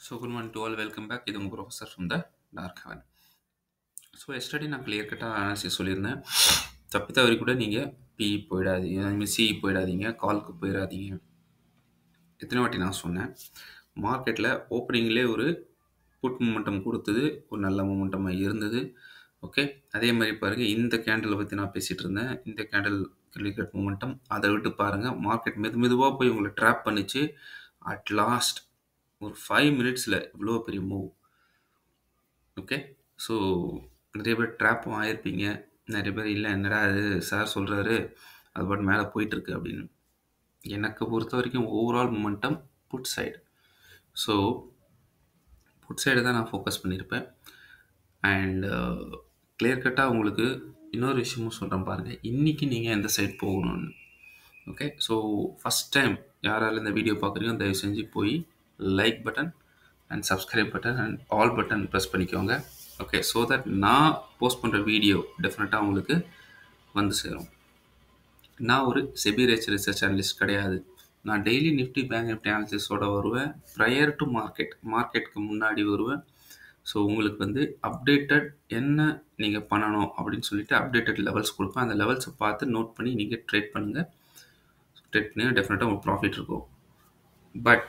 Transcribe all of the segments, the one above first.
So good morning to all. Welcome back. இது உங்கள் professor from the dark heaven. So yesterday நான் clear கட்டாக analysis சொல்லியிருந்தேன். தப்பித்தவரை கூட நீங்கள் பிஇ போயிடாதீங்க, ஐ சிஇ போயிடாதீங்க, கால்க்கு போயிடாதீங்க. எத்தனை வாட்டி நான் சொன்னேன், மார்க்கெட்டில் ஓப்பனிங்லேயே ஒரு புட் மூமெண்டம் கொடுத்தது, ஒரு நல்ல மூமெண்டமாக இருந்தது. ஓகே, அதே மாதிரி பாருங்கள், இந்த கேண்டிலை பற்றி நான் பேசிகிட்டு இருந்தேன். இந்த கேண்டில் கிளியர் மூமெண்டம், அதை விட்டு பாருங்கள், மார்க்கெட் மெதுவாக போய் உங்களை ட்ராப் பண்ணிச்சு. அட் லாஸ்ட் ஒரு 5 மினிட்ஸில் இவ்வளோ பெரிய மூவ். ஓகே, ஸோ நிறைய பேர் ட்ராப்பும் ஆகிருப்பீங்க. நிறைய பேர் இல்லை என்னடா அது சார் சொல்கிறாரு அது பாட்டு மேலே போயிட்டுருக்கு அப்படின்னு. எனக்கு பொறுத்த வரைக்கும் overall momentum put side. So put side தான் நான் ஃபோக்கஸ் பண்ணியிருப்பேன். அண்ட் கிளியர் கட்டாக உங்களுக்கு இன்னொரு விஷயமும் சொல்கிறேன் பாருங்கள், இன்றைக்கி நீங்கள் எந்த சைடு போகணும்னு. ஓகே, ஸோ ஃபஸ்ட் டைம் யாராலும் இந்த வீடியோ பார்க்குறீங்க தயவு செஞ்சு போய் like button and subscribe button and all button press பண்ணிக்கோங்க. ஓகே, ஸோ தட் நான் போஸ்ட் பண்ணுற வீடியோ டெஃபினட்டாக உங்களுக்கு வந்து சேரும். நான் ஒரு செபி ரிசர்ச் அனலிஸ்ட் கிடையாது. நான் டெய்லி நிஃப்டி பேங்க் நிஃப்டி அனாலிசிஸோடு வருவேன். ப்ரையர் டு மார்க்கெட்டுக்கு முன்னாடி வருவேன். ஸோ உங்களுக்கு வந்து அப்டேட்டட் என்ன நீங்கள் பண்ணணும் அப்படின்னு சொல்லிட்டு அப்டேட்டட் லெவல்ஸ் கொடுப்பேன். அந்த லெவல்ஸை பார்த்து நோட் பண்ணி நீங்கள் ட்ரேட் பண்ணுங்கள். ட்ரேட் பண்ணி டெஃபினட்டாக உங்களுக்கு ப்ராஃபிட் இருக்கும். பட்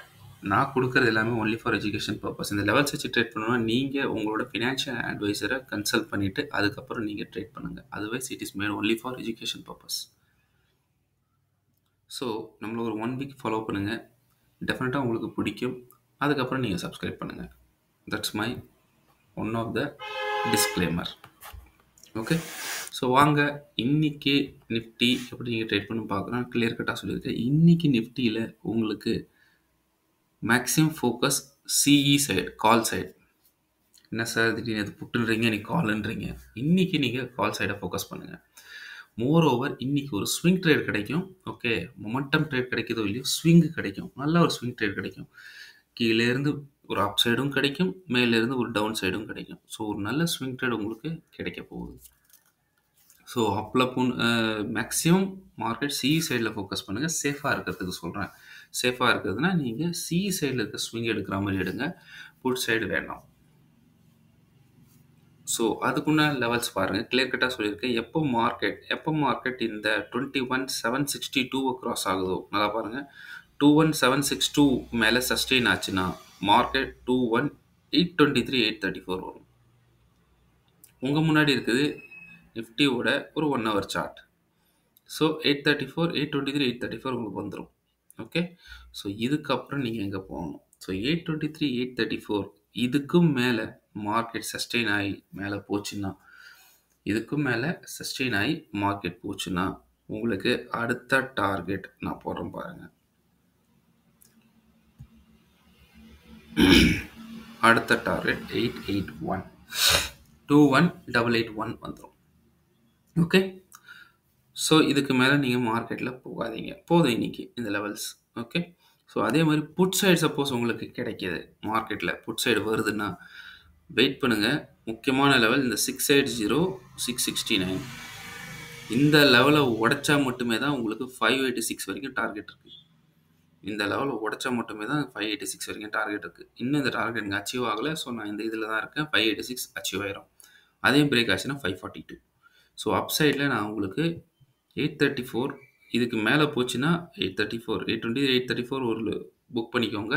நான் கொடுக்குறது எல்லாமே ஒன்லி ஃபார் எஜுகேஷன் பர்பஸ். இந்த லெவல்ஸ் வச்சு ட்ரேட் பண்ணணும்னா நீங்கள் உங்களோட ஃபினான்ஷியல் அட்வைசரை கன்சல்ட் பண்ணிவிட்டு அதுக்கப்புறம் நீங்கள் ட்ரேட் பண்ணுங்கள். Otherwise it is made only for education purpose. So நம்மளை ஒரு 1 வீக் ஃபாலோ பண்ணுங்கள், டெஃபினட்டாக உங்களுக்கு பிடிக்கும். அதுக்கப்புறம் நீங்கள் சப்ஸ்கிரைப் பண்ணுங்கள். That's my one of the disclaimer. Okay, so வாங்க இன்றைக்கி நிஃப்டி எப்படி நீங்கள் ட்ரேட் பண்ணி பார்க்குறோம். கிளியர் கட்டாக சொல்லியிருக்கேன். இன்றைக்கி நிஃப்டியில் உங்களுக்கு maximum focus CE side, call side. என்ன சார் திடீர்னு அது புட்டுன்றீங்க, நீ கால்ன்றீங்க. இன்றைக்கி நீங்கள் கால் சைடை ஃபோக்கஸ் பண்ணுங்கள். மோர் ஓவர் இன்றைக்கி ஒரு ஸ்விங் ட்ரேட் கிடைக்கும். ஓகே, மொமெண்டம் ட்ரேட் கிடைக்குதோ இல்லையோ ஸ்விங்கு கிடைக்கும், நல்ல ஒரு ஸ்விங் ட்ரேட் கிடைக்கும். கீழேருந்து ஒரு அப் சைடும் கிடைக்கும், மேலேருந்து ஒரு டவுன் சைடும் கிடைக்கும். ஸோ ஒரு நல்ல ஸ்விங் ட்ரேட் உங்களுக்கு கிடைக்க போகுது. ஸோ அப்பில் மேக்ஸிமம் மார்க்கெட் சிஇ சைடில் ஃபோக்கஸ் பண்ணுங்கள். சேஃபாக இருக்கிறதுக்கு சொல்கிறேன். சேஃபாக இருக்கிறதுனா நீங்கள் சிஇ சைடில் இருக்க ஸ்விங் எடுக்கிற மாதிரி எடுங்க, புட் சைடு வேண்டாம். ஸோ அதுக்குன்னா லெவல்ஸ் பாருங்கள், கிளியர் கட்டாக சொல்லியிருக்கேன். எப்போ மார்க்கெட் இந்த 21,762 க்ராஸ் ஆகுதோ, நல்லா பாருங்கள், 21,762 மேலே சஸ்டெயின் ஆச்சுன்னா மார்க்கெட் 21,823 834 வரும். உங்கள் முன்னாடி இருக்குது நிஃப்டியோட ஒரு 1 ஹவர் சார்ட். ஸோ 834 823 834 உங்களுக்கு வந்துடும். ஓகே, ஸோ இதுக்கப்புறம் நீங்கள் எங்கே போகணும்? ஸோ 823 834 இதுக்கும் மேலே மார்க்கெட் சஸ்டெயின் ஆகி மேலே போச்சுன்னா, இதுக்கும் மேலே சஸ்டெயின் ஆகி மார்க்கெட் போச்சுன்னா உங்களுக்கு அடுத்த டார்கெட் நான் போடுறேன் பாருங்கள். அடுத்த டார்கெட் 881 21881 வந்துடும். ஓகே, ஸோ இதுக்கு மேலே நீங்கள் மார்க்கெட்டில் போகாதீங்க, போதும் இன்றைக்கி இந்த லெவல்ஸ். ஓகே, ஸோ அதே மாதிரி புட் சைடு சப்போஸ் உங்களுக்கு கிடைக்கிது, மார்க்கெட்டில் புட் சைடு வருதுன்னா வெயிட் பண்ணுங்கள். முக்கியமான லெவல் இந்த 680 669 இந்த லெவலை உடைச்சா மட்டுமே தான் உங்களுக்கு 586 வரைக்கும் டார்கெட் இருக்குது. இந்த லெவலை உடைச்சா மட்டுமே தான் 586 வரைக்கும் டார்கெட் இருக்குது. இன்னும் இந்த டார்கெட் எனக்கு அச்சீவ் ஆகலை. ஸோ நான் இந்த இதில் தான் இருக்கேன். 586 அச்சீவ் ஆயிரும். அதே பிரேக் ஆச்சுன்னா 542. ஸோ அப் சைடில் நான் உங்களுக்கு 834 இதுக்கு மேலே போச்சுன்னா 834 820 834 ஒரு புக் பண்ணிக்கோங்க.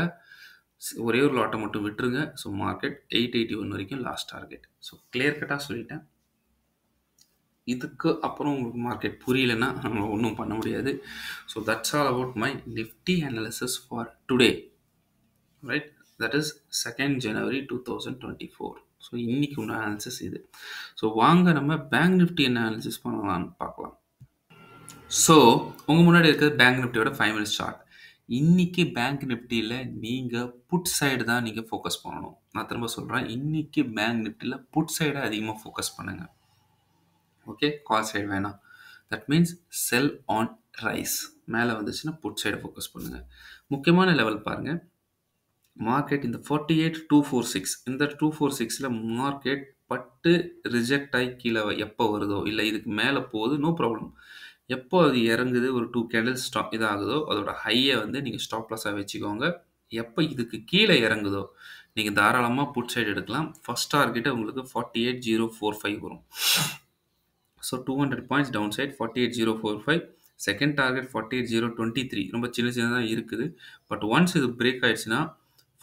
ஒரே ஒரு லாட்டை மட்டும் விட்டுருங்க. ஸோ மார்க்கெட் 881 வரைக்கும் லாஸ்ட் டார்கெட். ஸோ கிளியர் கட்டாக சொல்லிட்டேன். இதுக்கு அப்புறம் உங்களுக்கு மார்க்கெட் புரியலைன்னா நம்ம ஒன்றும் பண்ண முடியாது. So that's all about my Nifty analysis for today, right? That is 2nd January 2024. So இன்றைக்கி உள்ள அனாலிசிஸ் இது. ஸோ வாங்க நம்ம பேங்க் நிஃப்டி என்ன அனாலிசிஸ் பண்ணலாம்னு பார்க்கலாம். ஸோ உங்கள் முன்னாடி இருக்கிறது பேங்க் நிஃப்டியோட 5 minutes சார்ட். இன்றைக்கி பேங்க் நிஃப்டியில் நீங்கள் புட் சைடு தான் நீங்கள் ஃபோக்கஸ் பண்ணணும். நான் திரும்ப சொல்கிறேன், இன்றைக்கி பேங்க் நிஃப்டியில் புட் சைடை அதிகமாக ஃபோக்கஸ் பண்ணுங்கள். ஓகே, கால் சைடு வேணாம். That means sell on rice. மேலே வந்துச்சுன்னா புட் சைடை ஃபோக்கஸ் பண்ணுங்கள். முக்கியமான லெவல் பாருங்கள், மார்க்கெட் இந்த 48,246 இந்த 246 மார்க்கெட் பட்டு ரிஜெக்ட் ஆகி கீழே எப்போ வருதோ, இல்லை இதுக்கு மேலே போகுது, நோ ப்ராப்ளம். எப்போ அது இறங்குது, ஒரு 2 கேண்டில் ஸ்டாப் இதாகுதோ அதோட ஹையை வந்து நீங்கள் ஸ்டாப் லாஸாக வச்சுக்கோங்க. எப்போ இதுக்கு கீழே இறங்குதோ நீங்கள் தாராளமாக புட் சைடு எடுக்கலாம். ஃபர்ஸ்ட் டார்கெட்டு உங்களுக்கு 48,045 வரும். So 200 points down side 48,045. Second target 48,023. ரொம்ப சின்ன சின்னதாக இருக்குது. பட் ஒன்ஸ் இது பிரேக் ஆயிடுச்சுன்னா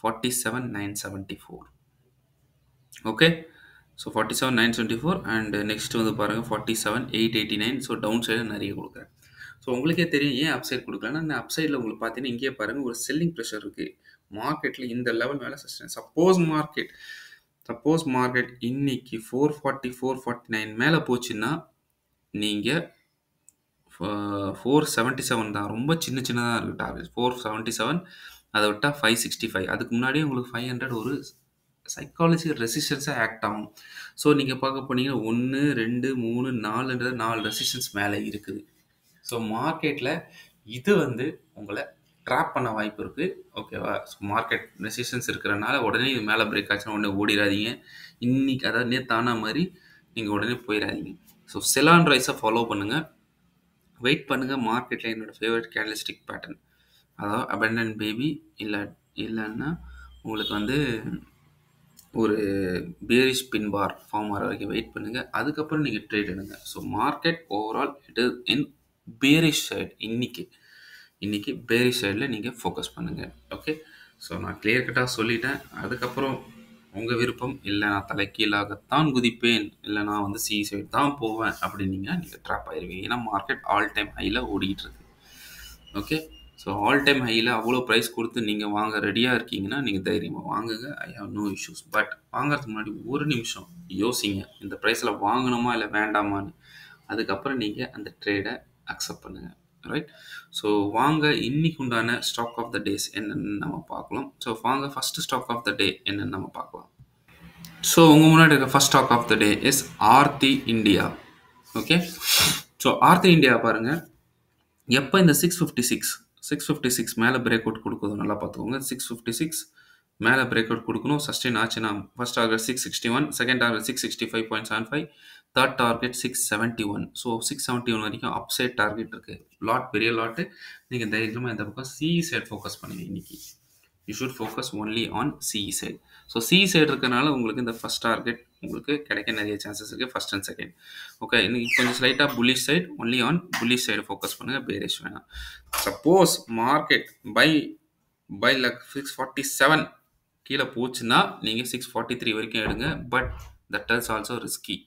47,974. ஓகே, ஸோ 47,974 அண்ட் நெக்ஸ்ட் வந்து பாருங்கள் 47,889. ஸோ டவுன் சைடு நிறைய கொடுக்குறேன். ஸோ உங்களுக்கே தெரியும் ஏன் அப்சைட் கொடுக்கலன்னா, இந்த அப்சைடில் உங்களுக்கு பார்த்தீங்கன்னா இங்கேயே பாருங்கள் ஒரு செல்லிங் ப்ரெஷர் இருக்குது மார்க்கெட்டில். இந்த லெவல் மேலே சஸ்டைன். சப்போஸ் மார்க்கெட் இன்னைக்கு 440 449 மேலே போச்சுன்னா நீங்கள் 477 தான். ரொம்ப சின்னதாக இருக்குது டார்கெட் 477. அதை விட்டால் 565. அதுக்கு முன்னாடியே உங்களுக்கு 500 ஒரு சைக்காலஜி ரெசிஸ்டன்ஸாக ஆக்ட் ஆகும். ஸோ நீங்கள் பார்க்க போனீங்கன்னா 1 2 3 4 ரெசிஸ்டன்ஸ் மேலே இருக்குது. ஸோ மார்க்கெட்டில் இது வந்து உங்களை ட்ராப் பண்ண வாய்ப்பு இருக்குது. ஓகேவா? ஸோ மார்க்கெட் ரெசிஸ்டன்ஸ் இருக்கிறனால உடனே இது மேலே பிரேக் ஆச்சுன்னா உடனே ஓடிடாதீங்க. இன்னைக்கு அதாவது நேத்தான மாதிரி நீங்கள் உடனே போயிடாதீங்க. ஸோ செலான் ரைஸை ஃபாலோ பண்ணுங்கள். வெயிட் பண்ணுங்கள். மார்க்கெட்டில் என்னோடய ஃபேவரட் கேண்டல்ஸ்டிக் பேட்டர்ன் அதாவது அபண்டன்ட் பேபி இல்லைன்னா உங்களுக்கு வந்து ஒரு பேரிஷ் பின் பார் ஃபார்ம் ஆகிற வரைக்கும் வெயிட் பண்ணுங்கள். அதுக்கப்புறம் நீங்கள் ட்ரேட் எடுங்க. So market overall it is in bearish side. இன்னைக்கு பேரிஷ் சைடில் நீங்கள் ஃபோக்கஸ் பண்ணுங்கள். ஓகே, ஸோ நான் கிளியர் கட்டாக சொல்லிட்டேன். அதுக்கப்புறம் உங்கள் விருப்பம். இல்லை நான் தலைக்கீழாகத்தான் குதிப்பேன், இல்லை நான் வந்து சி சைடு தான் போவேன் அப்படின்னீங்கன்னா நீங்கள் ட்ராப் ஆயிடுவீங்க. ஏன்னா மார்க்கெட் ஆல் டைம் ஹையில் ஓடிக்கிட்டு இருக்கு. ஓகே, ஸோ ஆல் டைம் ஹையில் அவ்வளோ ப்ரைஸ் கொடுத்து நீங்கள் வாங்க ரெடியாக இருக்கீங்கன்னா நீங்கள் தைரியமாக வாங்குங்க. I have no issues. But வாங்குறதுக்கு முன்னாடி ஒரு நிமிஷம் யோசிங்க, இந்த ப்ரைஸில் வாங்கணுமா இல்லை வேண்டாமான்னு. அதுக்கப்புறம் நீங்கள் அந்த ட்ரேடை அக்செப்ட் பண்ணுங்கள். ரைட்? ஸோ வாங்க இன்னைக்கு உண்டான ஸ்டாக் ஆஃப் த டேஸ் என்னென்னு நம்ம பார்க்கலாம். ஸோ வாங்க first stock of the day என்னென்னு நம்ம பார்க்கலாம். ஸோ உங்கள் முன்னாடி இருக்க first stock of the day is Aarti India. Okay, so Aarti India பாருங்கள், எப்போ இந்த 656 மேலே பிரேக் அவுட் கொடுக்குது நல்லா பார்த்துக்கோங்க. 656 மேலே பிரேக் அவுட் கொடுக்கணும். சஸ்டெயின் ஆச்சுன்னா first target 661, second target 665.75, third target 671. So 671 வரைக்கும் அப்சைட் டார்கெட் இருக்குது. பெரிய லாட்டு. நீங்கள் தைரியமாக இந்த பக்கம் சிஇ சைட் ஃபோக்கஸ் பண்ணுங்க. இன்னைக்கு you should focus only on CE side. So CE side இருக்கிறனால உங்களுக்கு இந்த ஃபர்ஸ்ட் டார்கெட் உங்களுக்கு கிடைக்க நிறைய சான்சஸ் இருக்குது, ஃபர்ஸ்ட் அண்ட் செகண்ட். ஓகே, இன்னைக்கு கொஞ்சம் ஸ்லைட்டாக bullish side, only on bullish side focus பண்ணுங்கள். பேரிஷ் வேணாம். சப்போஸ் மார்க்கெட் பை லக் 647 கீழே போச்சுன்னா நீங்கள் 643 வரைக்கும் எடுங்க. But that is also risky.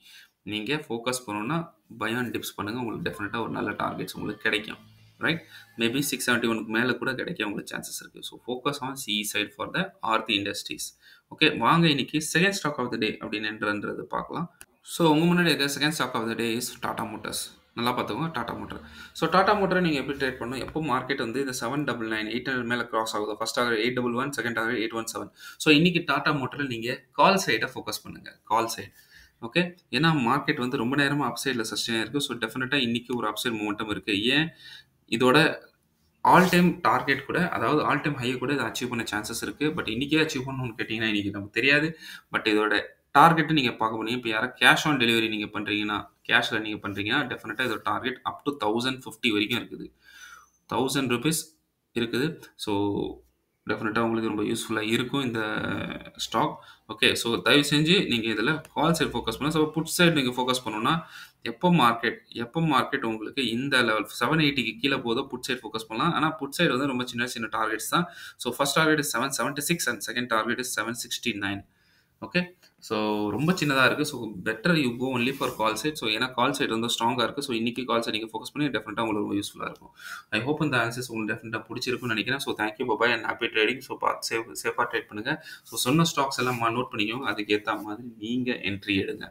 நீங்கள் ஃபோக்கஸ் பண்ணணுன்னா பை ஆன் டிப்ஸ் பண்ணுங்கள். உங்களுக்கு டெஃபினட்டாக ஒரு நல்ல டார்கெட்ஸ் உங்களுக்கு கிடைக்கும். ரைட்? மேபி 671 மேலே கூட கிடைக்க உங்களுக்கு சான்சஸ் இருக்குது. So focus on CE side for the Aarti industries. Okay, வாங்க இன்னைக்கு second stock of the day அப்படின்றது பார்க்கலாம். ஸோ உங்கள் முன்னாடி இருக்க second stock of the day is Tata Motors. நல்லா பார்த்துக்கோங்க, டாடா மோட்டர். ஸோ டாடா மோட்டரை நீங்கள் எப்படி ட்ரேட் பண்ணணும்? எப்போ மார்க்கெட் வந்து இந்த 799 800 மேலே கிராஸ் ஆகுது, first target 811, second target 817. So இன்னைக்கு டாடா மோட்டரில் நீங்கள் கால் சைடை ஃபோக்கஸ் பண்ணுங்கள். Call side. ஓகே, ஏன்னா மார்க்கெட் வந்து ரொம்ப நேரமாக அப்சைடில் சஸ்டெயின் இருக்குது. ஸோ டெஃபினட்டாக இன்றைக்கி ஒரு அப்சைட் மூமெண்டம் இருக்குது. ஏன் இதோட ஆல் டைம் டார்கெட் கூட, அதாவது ஆல் டைம் ஹையை கூட இதை அச்சீவ் பண்ண சான்சஸ் இருக்குது. பட் இன்றைக்கே அச்சீவ் பண்ணணும்னு கேட்டிங்கன்னா இன்றைக்கி நமக்கு தெரியாது. பட் இதோட டார்கெட்டு நீங்கள் பார்க்க போனீங்க. இப்போ யாராவது கேஷ் ஆன் டெலிவரி நீங்கள் பண்ணுறீங்கன்னா, கேஷில் நீங்கள் பண்ணுறீங்கன்னா டெஃபினட்டாக இதோட டார்கெட் அப் டு 1050 வரைக்கும் இருக்குது. 1000 rupees இருக்குது. ஸோ டெஃபினட்டாக உங்களுக்கு ரொம்ப யூஸ்ஃபுல்லாக இருக்கும் இந்த ஸ்டாக். ஓகே, ஸோ தயவு செஞ்சு நீங்கள் இதில் கால் சைடு ஃபோக்கஸ் பண்ணலாம். ஸோ புட் சைடு நீங்கள் ஃபோக்கஸ் பண்ணணும்னா எப்போ மார்க்கெட் உங்களுக்கு இந்த லெவல் 780க்கு கீழே போதோ புட் சைடு ஃபோக்கஸ் பண்ணலாம். ஆனால் புட் சைடு வந்து ரொம்ப சின்ன டார்கெட்ஸ் தான். So first target is 776 and second target is 769. Okay, so ரொம்ப சின்னதாக இருக்குது. So better you go only for call side. So ஏன்னா கால் சைட் வந்து ஸ்ட்ராங்காக இருக்குது. ஸோ இன்றைக்கி கால் சைட் நீங்கள் ஃபோக்கஸ் பண்ணி டெஃபினட்டாக உங்களுக்கு ரொம்ப யூஸ்ஃபுல்லாக இருக்கும். ஐ ஹோப் இந்த ஆன்சர்ஸ் உங்களுக்கு டெஃபினட்டாக பிடிச்சிருக்குன்னு நினைக்கிறேன். So thank you, bye bye and happy trading. So பார்த்து சேஃபாக ட்ரேட் பண்ணுங்கள். ஸோ சொன்ன ஸ்டாக்ஸ் எல்லாம் நோட் பண்ணிக்கோங்க. அதுக்கேற்ற மாதிரி நீங்கள் என்ட்ரி எடுங்க.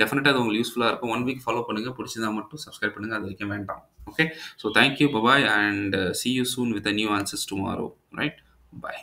டெஃபினட்டாக அது உங்களுக்கு யூஸ்ஃபுல்லாக இருக்கும். 1 வீக் ஃபாலோ பண்ணுங்கள். பிடிச்சதா மட்டும் சப்ஸ்கிரைப் பண்ணுங்கள். அது வரைக்கும் வேண்டாம். Okay, so thank you, bye bye and see you soon with a new answers tomorrow. Right? Bye.